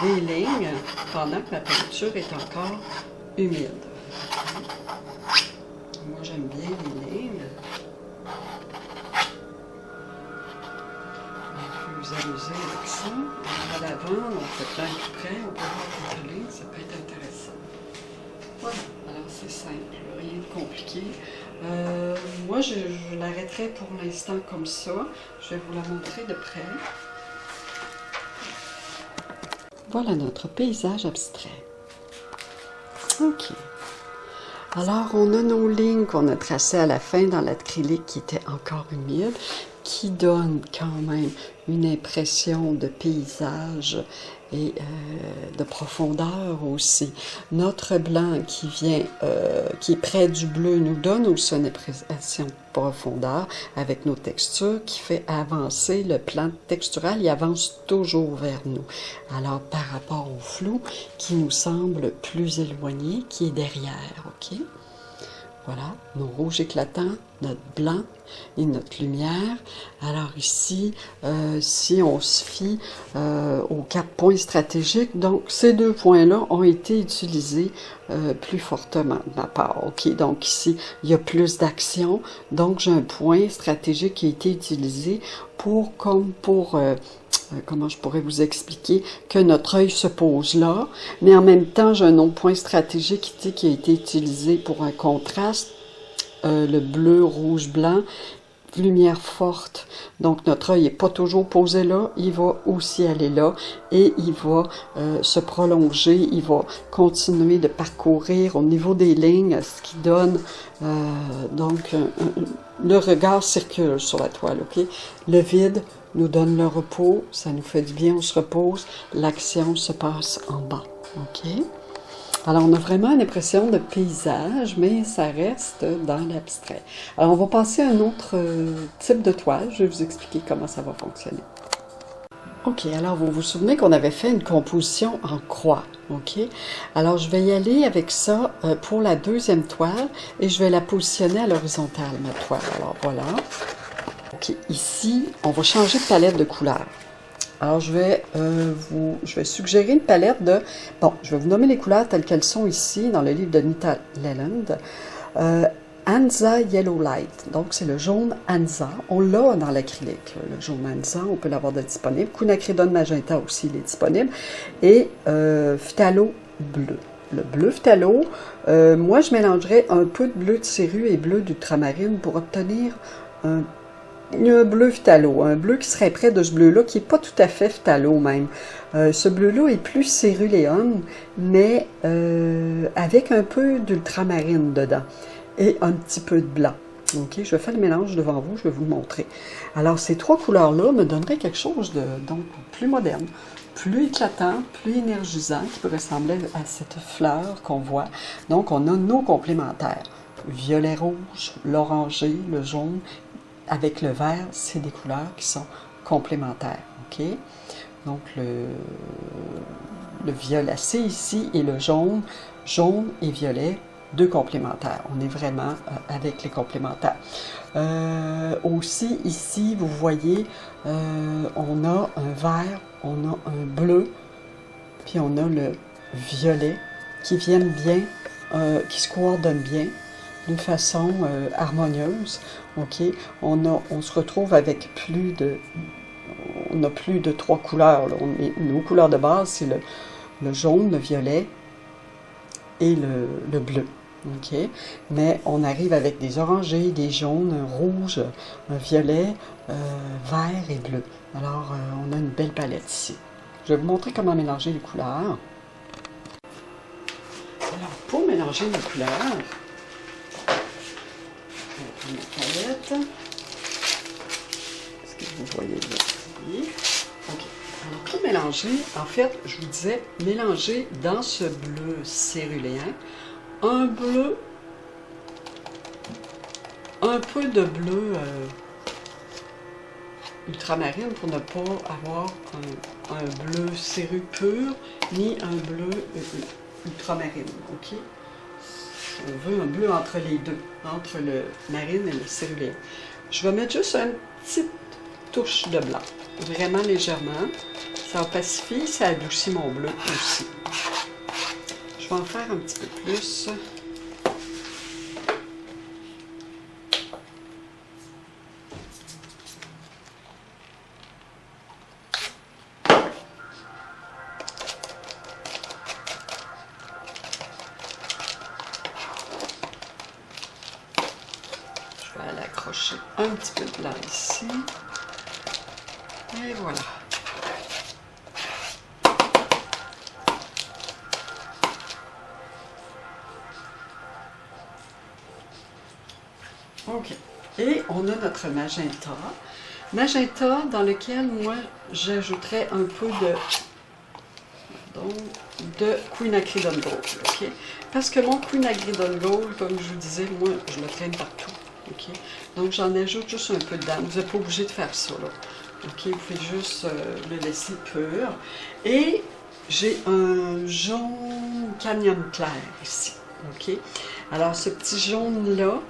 des lignes pendant que ma peinture est encore humide. Moi, j'aime bien les lignes. On peut vous amuser avec ça. Alors, à l'avant, on fait plein de près, on peut voir quelques lignes, ça peut être intéressant. Voilà, alors c'est simple, rien de compliqué. Moi, je l'arrêterai pour l'instant comme ça. Je vais vous la montrer de près. Voilà notre paysage abstrait. OK. Alors, on a nos lignes qu'on a tracées à la fin dans l'acrylique qui était encore humide, qui donne quand même une impression de paysage et de profondeur aussi. Notre blanc qui est près du bleu nous donne aussi une impression de profondeur avec nos textures qui fait avancer le plan textural, il avance toujours vers nous. Alors par rapport au flou qui nous semble plus éloigné, qui est derrière, OK? Voilà, nos rouges éclatants, notre blanc et notre lumière. Alors ici, si on se fie aux 4 points stratégiques, donc ces 2 points-là ont été utilisés plus fortement de ma part. OK, donc ici, il y a plus d'action. Donc j'ai un point stratégique qui a été utilisé comment je pourrais vous expliquer, que notre œil se pose là, mais en même temps, j'ai un autre point stratégique qui a été utilisé pour un contraste, le bleu, rouge, blanc, lumière forte. Donc, notre œil n'est pas toujours posé là, il va aussi aller là et il va se prolonger, il va continuer de parcourir au niveau des lignes, ce qui donne le regard circule sur la toile, OK? Le vide nous donne le repos, ça nous fait du bien, on se repose, l'action se passe en bas, OK? Alors, on a vraiment une impression de paysage, mais ça reste dans l'abstrait. Alors, on va passer à un autre type de toile, je vais vous expliquer comment ça va fonctionner. OK, alors vous vous souvenez qu'on avait fait une composition en croix, OK? Alors, je vais y aller avec ça pour la deuxième toile et je vais la positionner à l'horizontale, ma toile. Alors, voilà. OK, ici, on va changer de palette de couleurs. Alors, je vais suggérer une palette de... Bon, je vais vous nommer les couleurs telles qu'elles sont ici, dans le livre de Nita Leland. Hansa Yellow Light, donc c'est le jaune Hansa. On l'a dans l'acrylique, le jaune Hansa, on peut l'avoir de disponible. Quinacridone Magenta aussi, il est disponible. Et Phthalo bleu. Le bleu phthalo, moi, je mélangerais un peu de bleu de cérue et bleu d'ultramarine pour obtenir un bleu phthalo, un bleu qui serait près de ce bleu-là, qui n'est pas tout à fait phthalo même. Ce bleu-là est plus céruléum, mais avec un peu d'ultramarine dedans et un petit peu de blanc. OK, je vais faire le mélange devant vous, je vais vous le montrer. Alors, ces 3 couleurs-là me donneraient quelque chose de plus moderne, plus éclatant, plus énergisant, qui peut ressembler à cette fleur qu'on voit. Donc, on a nos complémentaires. Violet-rouge, l'orangé, le jaune, avec le vert, c'est des couleurs qui sont complémentaires, OK? Donc, le violacé ici et le jaune et violet, 2 complémentaires. On est vraiment avec les complémentaires. Aussi, ici, vous voyez, on a un vert, on a un bleu puis on a le violet qui viennent bien, qui se coordonnent bien d'une façon harmonieuse. OK? On se retrouve avec on a plus de 3 couleurs. Là. Nos couleurs de base, c'est le jaune, le violet et le bleu. OK? Mais on arrive avec des orangés, des jaunes, un rouge, un violet, vert et bleu. Alors, on a une belle palette ici. Je vais vous montrer comment mélanger les couleurs. Alors, pour mélanger les couleurs, je vais prendre ma palette. Est-ce que vous voyez là? Oui. OK. Alors, pour mélanger, en fait, je vous disais, mélanger dans ce bleu céruléen un bleu, un peu de bleu ultramarine pour ne pas avoir un bleu céru pur, ni un bleu ultramarine, OK? On veut un bleu entre les deux, entre le marine et le céruléen. Je vais mettre juste une petite touche de blanc, vraiment légèrement. Ça pacifie, ça adoucit mon bleu aussi. Je vais en faire un petit peu plus. Je vais aller accrocher un petit peu de blanc ici. Et voilà. OK. Et on a notre magenta. Magenta dans lequel, moi, j'ajouterais un peu de Queen Acridon Gold. OK? Parce que mon Queen Acridon Gold, comme je vous disais, moi, je le traîne partout. OK? Donc, j'en ajoute juste un peu dedans. Vous n'êtes pas obligé de faire ça, là. OK? Vous faites juste le laisser pur. Et j'ai un jaune cadmium clair ici. OK? Alors, ce petit jaune-là,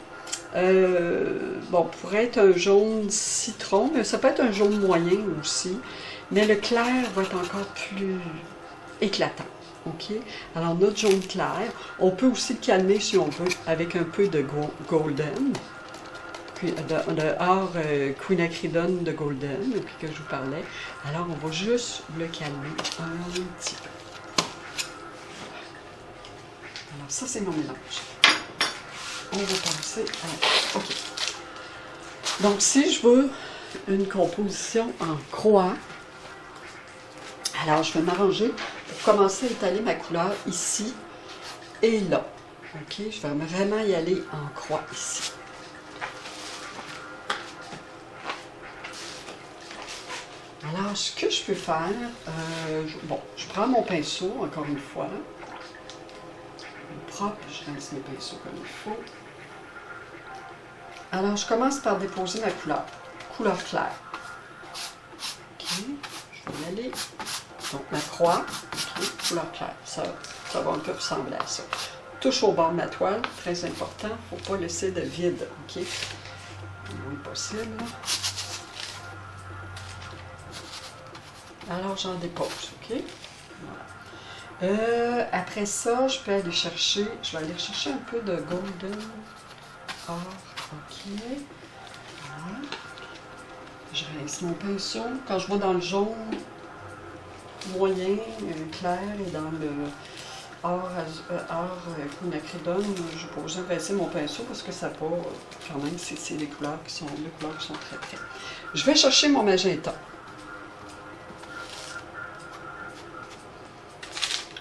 bon, pourrait être un jaune citron, mais ça peut être un jaune moyen aussi. Mais le clair va être encore plus éclatant. OK? Alors, notre jaune clair, on peut aussi le calmer si on veut avec un peu de golden. De or Queen Acridon de golden, puis que je vous parlais. Alors, on va juste le calmer un petit peu. Alors, ça, c'est mon mélange. On va passer à... OK. Donc, si je veux une composition en croix, alors je vais m'arranger pour commencer à étaler ma couleur ici et là. OK? Je vais vraiment y aller en croix ici. Alors, ce que je peux faire, bon, je prends mon pinceau, encore une fois, propre, je rince mes pinceaux comme il faut. Alors, je commence par déposer ma couleur claire. OK, je vais y aller. Donc, ma croix, OK, couleur claire, ça va un peu ressembler à ça. Touche au bord de ma toile, très important, il ne faut pas laisser de vide, OK, le moins possible. Alors, j'en dépose, OK? Voilà. Après ça, je vais aller chercher un peu de golden or, OK? Voilà. Je rince mon pinceau. Quand je vais dans le jaune moyen, clair, et dans le or Queen Acridon, je peux aussi rincer mon pinceau parce que ça va, quand même, c'est des couleurs qui sont très près. Je vais chercher mon magenta.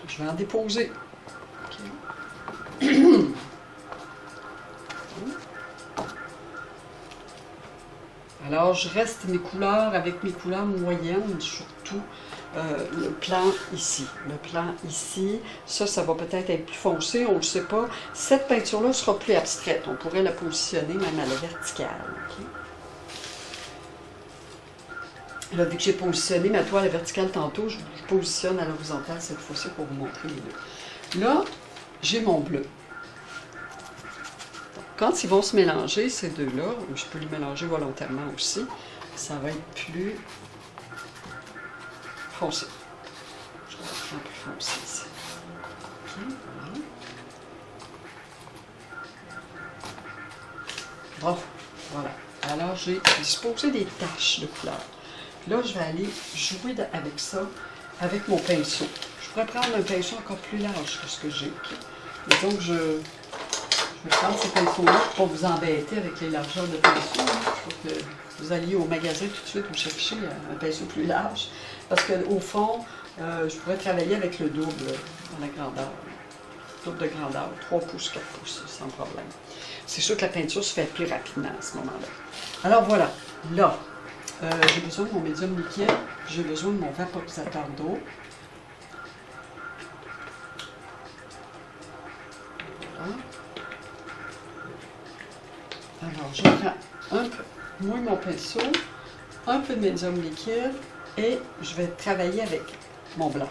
Je vais en déposer. Okay. Alors, je reste mes couleurs avec mes couleurs moyennes, surtout le plan ici. Le plan ici, ça va peut-être être plus foncé, on ne le sait pas. Cette peinture-là sera plus abstraite. On pourrait la positionner même à la verticale. Okay? Là, vu que j'ai positionné ma toile à la verticale tantôt, je positionne à l'horizontale cette fois-ci pour vous montrer les deux. Là, j'ai mon bleu. Donc, quand ils vont se mélanger, ces deux-là, je peux les mélanger volontairement aussi, ça va être plus foncé. Je vais en plus foncé ici. OK, voilà. Bon, voilà. Alors, j'ai disposé des taches de couleur. Là, je vais aller jouer avec ça, avec mon pinceau. Je pourrais prendre un pinceau encore plus large que ce que j'ai. Okay? Et donc, je vais prendre ces pinceaux-là pour vous embêter avec les largeurs de pinceau. Il faut que vous alliez au magasin tout de suite vous chercher un pinceau plus large. Parce qu'au fond, je pourrais travailler avec le double dans la grandeur. Double de grandeur, 3 pouces, 4 pouces, sans problème. C'est sûr que la peinture se fait plus rapidement à ce moment-là. Alors voilà, là, j'ai besoin de mon médium liquide, j'ai besoin de mon vaporisateur d'eau. Voilà. Alors, je prends un peu, moi mon pinceau, un peu de médium liquide et je vais travailler avec mon blanc.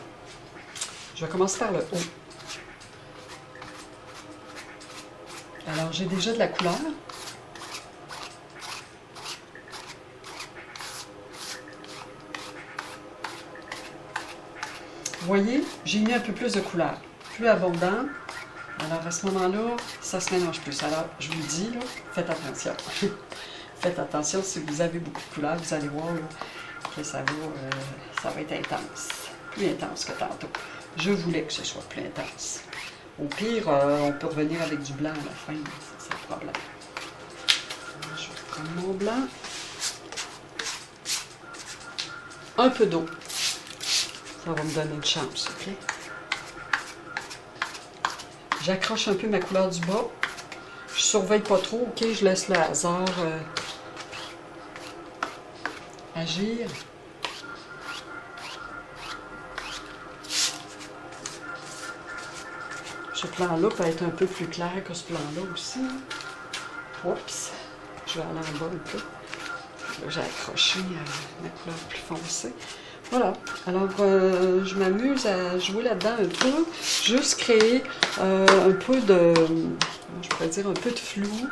Je vais commencer par le haut. Alors, j'ai déjà de la couleur. Vous voyez, j'ai mis un peu plus de couleur, plus abondant. Alors, à ce moment-là, ça se mélange plus. Alors, je vous le dis, là, faites attention. Faites attention, si vous avez beaucoup de couleur, vous allez voir là, que ça va être intense. Plus intense que tantôt. Je voulais que ce soit plus intense. Au pire, on peut revenir avec du blanc à la fin, c'est le problème. Alors, je vais prendre mon blanc. Un peu d'eau. Ça va me donner une chance, OK? J'accroche un peu ma couleur du bas. Je surveille pas trop, OK? Je laisse le hasard agir. Ce plan-là peut être un peu plus clair que ce plan-là aussi. Oups! Je vais aller en bas un peu. Là, j'ai accroché ma couleur plus foncée. Voilà. Alors, je m'amuse à jouer là-dedans un peu. Juste créer un peu de, je pourrais dire un peu de flou.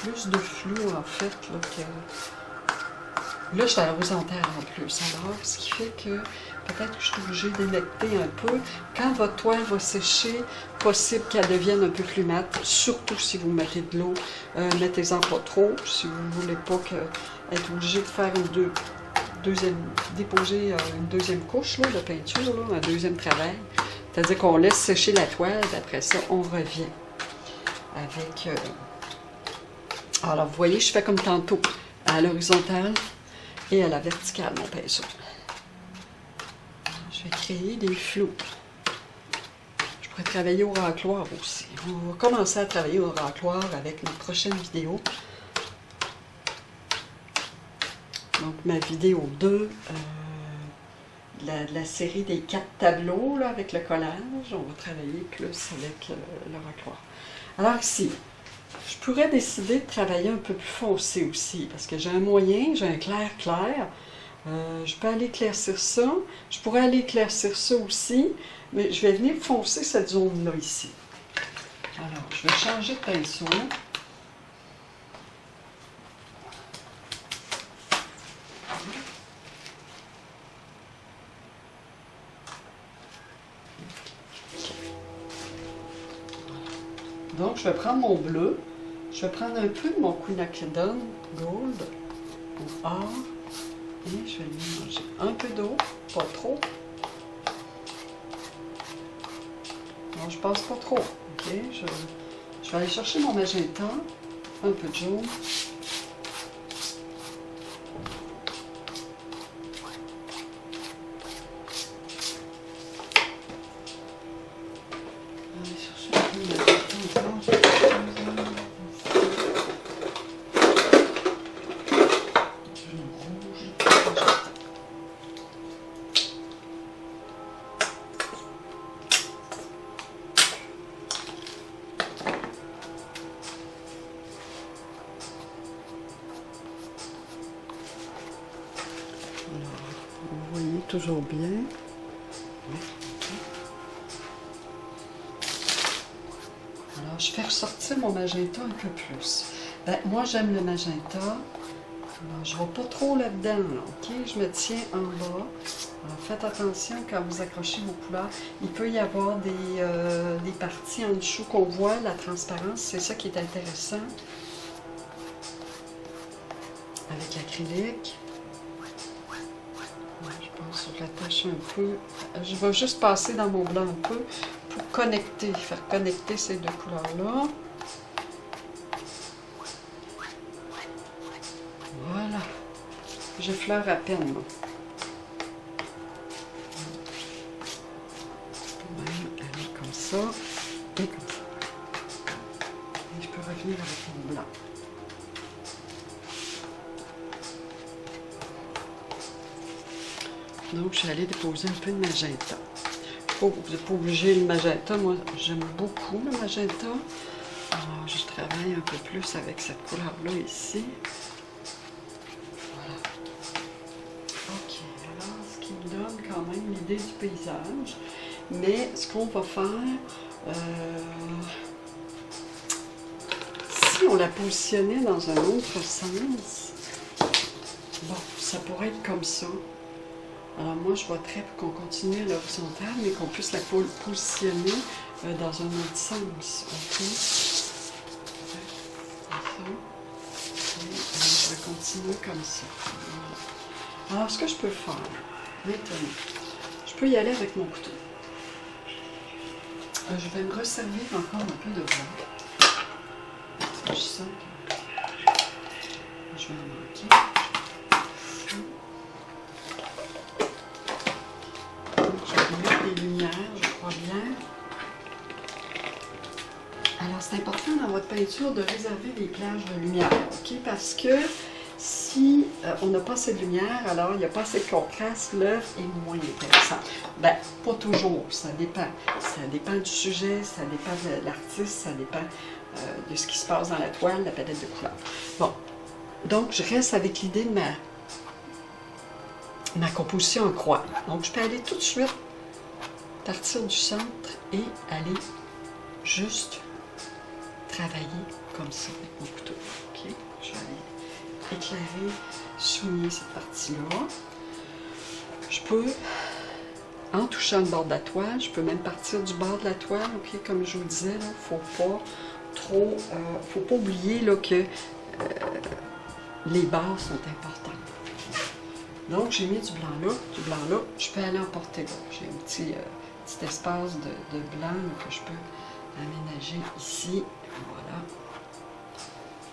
Plus de flou, en fait, là, que... Là, je suis à l'horizontale en plus, alors, ce qui fait que peut-être que je suis obligée d'émecter un peu. Quand votre toile va sécher, possible qu'elle devienne un peu plus mate, surtout si vous mettez de l'eau. Mettez-en pas trop, si vous ne voulez pas être obligé de faire déposer une deuxième couche là, de peinture, là, un deuxième travail. C'est-à-dire qu'on laisse sécher la toile, après ça, on revient avec... Alors, vous voyez, je fais comme tantôt, à l'horizontale et à la verticale, mon pinceau. Je vais créer des flous. Je pourrais travailler au racloir aussi. On va commencer à travailler au racloir avec notre prochaine vidéo. Donc, ma vidéo 2 de la série des 4 tableaux là, avec le collage. On va travailler plus avec le racloir. Alors ici, je pourrais décider de travailler un peu plus foncé aussi, parce que j'ai un moyen, j'ai un clair. Je peux aller éclaircir ça. Je pourrais aller éclaircir ça aussi, mais je vais venir foncer cette zone-là ici. Alors, je vais changer de pinceau. Donc, je vais prendre mon bleu. Je vais prendre un peu de mon quinacridone gold ou or. Et je vais lui mélanger un peu d'eau, pas trop. Non, je passe pas trop. OK? Je vais aller chercher mon magenta, un peu de jaune. Toujours bien. Alors, je fais ressortir mon magenta un peu plus. Ben, moi, j'aime le magenta Alors, je ne vais pas trop là-dedans, là, ok? Je me tiens en bas. Alors, faites attention quand vous accrochez vos couleurs. Il peut y avoir des parties en dessous qu'on voit, la transparence, c'est ça qui est intéressant. Avec l'acrylique. Je pense que je l'attache un peu. Je vais juste passer dans mon blanc un peu pour connecter, faire connecter ces deux couleurs-là. Voilà. J'effleure à peine. Là. Je peux même aller comme ça et comme ça. Et je peux revenir avec mon blanc. Donc, je suis allée déposer un peu de magenta. Vous n'êtes pas obligé le magenta. Moi, j'aime beaucoup le magenta. Alors, je travaille un peu plus avec cette couleur-là ici. Voilà. OK. Alors, ce qui me donne quand même l'idée du paysage. Mais ce qu'on va faire, si on la positionnait dans un autre sens, bon, ça pourrait être comme ça. Alors moi, je voterais pour qu'on continue à l'horizontale, mais qu'on puisse la positionner dans un autre sens. OK? Je vais continuer comme ça. Voilà. Alors, ce que je peux faire, maintenant, je peux y aller avec mon couteau. Je vais me resservir encore un peu de blanc. Je sens que je vais en manquer. Des lumières, je crois bien. Alors, c'est important dans votre peinture de réserver des plages de lumière, ok? Parce que si on n'a pas assez de lumière, alors il n'y a pas assez de contraste, l'œuvre est moins intéressante. Ben, pas toujours, ça dépend. Ça dépend du sujet, ça dépend de l'artiste, ça dépend de ce qui se passe dans la toile, la palette de couleurs. Bon, donc je reste avec l'idée de ma composition en croix. Donc, je peux aller tout de suite partir du centre et aller juste travailler comme ça avec mon couteau. OK? Je vais aller éclairer, souligner cette partie-là. Je peux, en touchant le bord de la toile, je peux même partir du bord de la toile. OK? Comme je vous disais, il ne faut pas trop, faut pas oublier là, que les barres sont importantes. Donc, j'ai mis du blanc là, je peux aller emporter là. J'ai un petit espace de blanc là, que je peux aménager ici, voilà,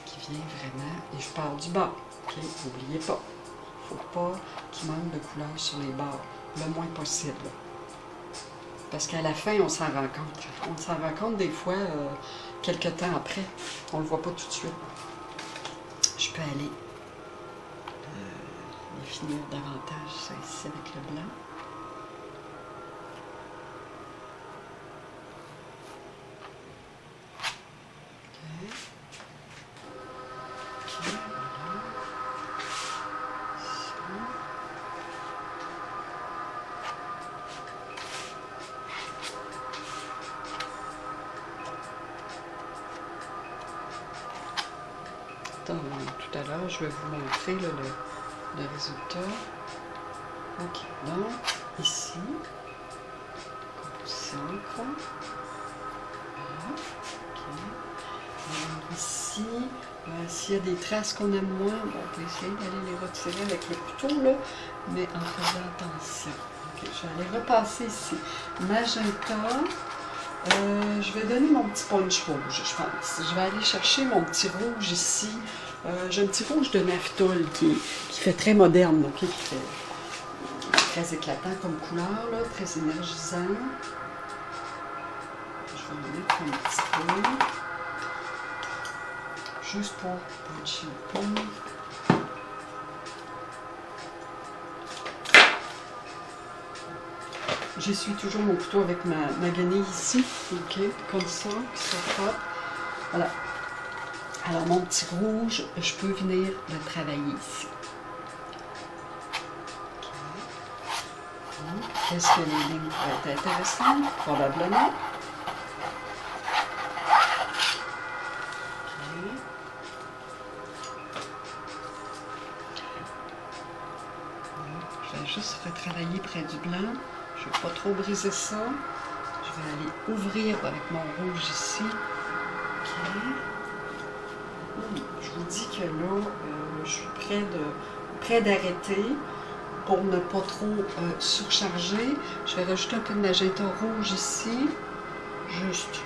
qui vient vraiment, et je pars du bas, ok, n'oubliez pas, il ne faut pas qu'il manque de couleur sur les bords, le moins possible, parce qu'à la fin, on s'en rend compte, des fois, quelques temps après, on ne le voit pas tout de suite. Je peux aller définir davantage ça ici avec le blanc. Tout à l'heure, je vais vous montrer là, le résultat. OK, donc ici, composition encre. Voilà. OK. Alors, ici, s'il y a des traces qu'on aime moins, bon, on peut essayer d'aller les retirer avec le couteau, là, mais en faisant attention. OK, je vais aller repasser ici. Magenta. Je vais donner mon petit punch rouge, je pense. Je vais aller chercher mon petit rouge ici. J'ai un petit rouge de naphthol qui fait très moderne, okay, qui fait très éclatant comme couleur, là, très énergisant. Je vais en mettre un petit peu. Juste pour puncher un peu. J'essuie toujours mon couteau avec ma guenille ici, ok, comme ça, qui soit propre. Voilà. Alors, mon petit rouge, je peux venir le travailler ici. Okay. Est-ce que les lignes vont être intéressantes? Probablement. Okay. Je vais juste retravailler près du blanc. Je ne vais pas trop briser ça. Je vais aller ouvrir avec mon rouge ici. OK. Je vous dis que là, je suis près d'arrêter pour ne pas trop surcharger. Je vais rajouter un peu de magenta rouge ici. Juste.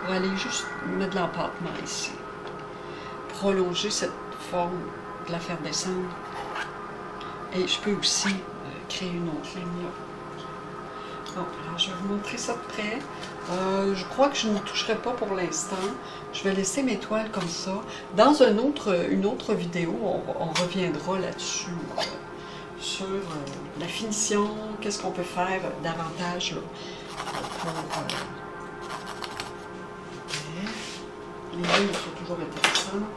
Pour aller juste mettre de l'empattement ici. Prolonger cette forme, de la faire descendre. Et je peux aussi créer une autre ligne là. Bon, alors je vais vous montrer ça de près. Je crois que je ne toucherai pas pour l'instant. Je vais laisser mes toiles comme ça. Dans une autre vidéo, on reviendra là-dessus, sur la finition, qu'est-ce qu'on peut faire davantage là, pour... les lignes sont toujours intéressantes.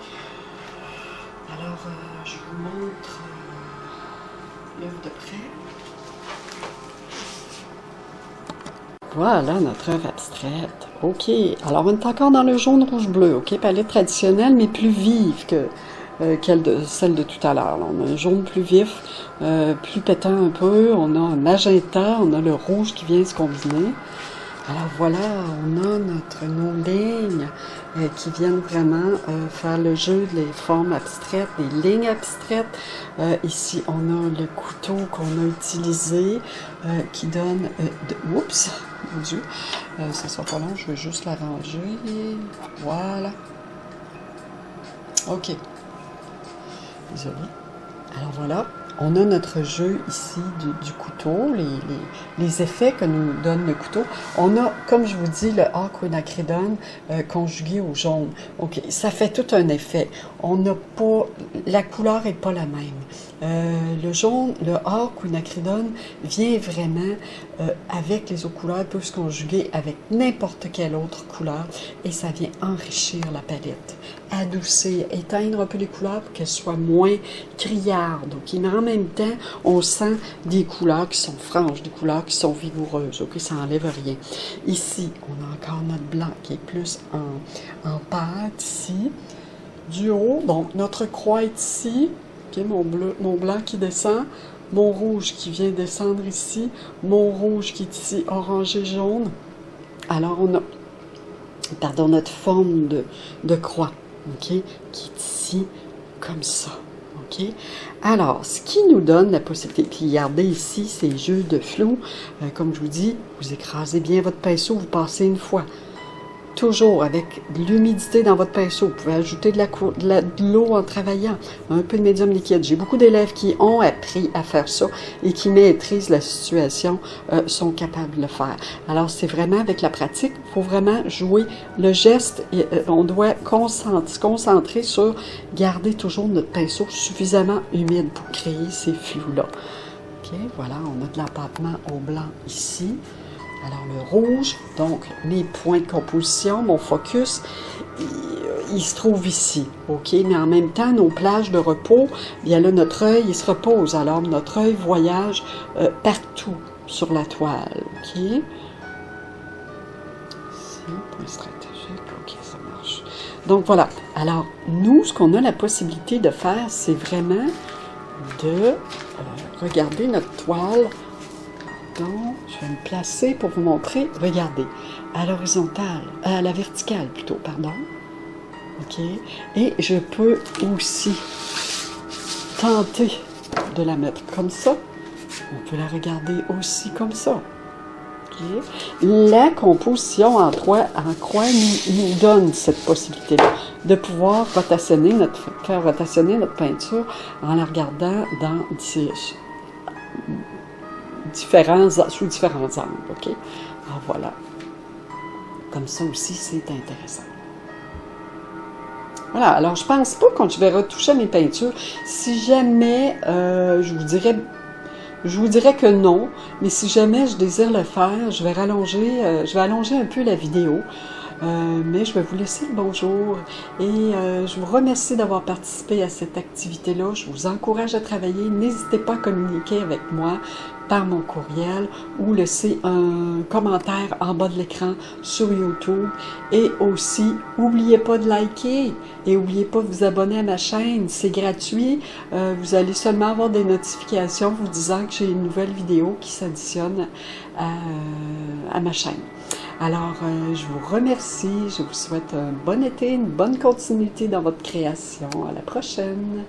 Alors, je vous montre l'œuvre de près. Voilà notre œuvre abstraite. OK. Alors, on est encore dans le jaune, rouge, bleu. OK. Palette traditionnelle, mais plus vive que celle de tout à l'heure. On a un jaune plus vif, plus pétant un peu. On a un magenta, on a le rouge qui vient se combiner. Alors voilà, on a nos lignes qui viennent vraiment faire le jeu des formes abstraites, des lignes abstraites. Ici, on a le couteau qu'on a utilisé qui donne... oups, mon Dieu, ça sera pas long, je vais juste l'arranger. Voilà. OK. Désolée. Alors voilà. On a notre jeu ici du couteau, les effets que nous donne le couteau. On a, comme je vous dis, le quinacridone conjugué au jaune. OK, ça fait tout un effet. On n'a pas, la couleur n'est pas la même. Le jaune, le quinacridone vient vraiment avec les autres couleurs, peut se conjuguer avec n'importe quelle autre couleur et ça vient enrichir la palette, adoucir, éteindre un peu les couleurs pour qu'elles soient moins criardes. OK, mais en même temps, on sent des couleurs qui sont franches, des couleurs qui sont vigoureuses. OK, ça n'enlève rien. Ici, on a encore notre blanc qui est plus en pâte ici. Du haut, donc notre croix est ici. OK, mon blanc qui descend. Mon rouge qui vient descendre ici, mon rouge qui est ici, orangé jaune. Alors, on a, notre forme de croix, OK, qui est ici, comme ça, OK. Alors, ce qui nous donne la possibilité, puis regardez ici, ces jeux de flou, comme je vous dis, vous écrasez bien votre pinceau, vous passez une fois. Toujours avec de l'humidité dans votre pinceau. Vous pouvez ajouter de l'eau en travaillant, un peu de médium liquide. J'ai beaucoup d'élèves qui ont appris à faire ça et qui maîtrisent la situation, sont capables de le faire. Alors, c'est vraiment avec la pratique, il faut vraiment jouer le geste. Et, on doit se concentrer sur garder toujours notre pinceau suffisamment humide pour créer ces flous-là. OK, voilà, on a de l'empattement au blanc ici. Alors, le rouge, donc mes points de composition, mon focus, il se trouve ici, OK? Mais en même temps, nos plages de repos, bien là, notre œil, il se repose. Alors, notre œil voyage partout sur la toile, OK? Ici, point stratégique, OK, ça marche. Donc, voilà. Alors, nous, ce qu'on a la possibilité de faire, c'est vraiment de regarder notre toile. Donc, je vais me placer pour vous montrer, regardez, à l'horizontale, à la verticale plutôt, pardon. OK? Et je peux aussi tenter de la mettre comme ça. On peut la regarder aussi comme ça. OK? La composition en croix nous donne cette possibilité-là de pouvoir faire rotationner notre peinture en la regardant dans sous différents angles, OK? Alors voilà. Comme ça aussi, c'est intéressant. Voilà, alors je pense pas quand je vais retoucher mes peintures, si jamais, je vous dirais que non, mais si jamais je désire le faire, je vais allonger un peu la vidéo. Mais je vais vous laisser le bonjour et je vous remercie d'avoir participé à cette activité-là. Je vous encourage à travailler. N'hésitez pas à communiquer avec moi par mon courriel ou laisser un commentaire en bas de l'écran sur YouTube. Et aussi, n'oubliez pas de liker et n'oubliez pas de vous abonner à ma chaîne. C'est gratuit. Vous allez seulement avoir des notifications vous disant que j'ai une nouvelle vidéo qui s'additionne à ma chaîne. Alors, je vous remercie. Je vous souhaite un bon été, une bonne continuité dans votre création. À la prochaine!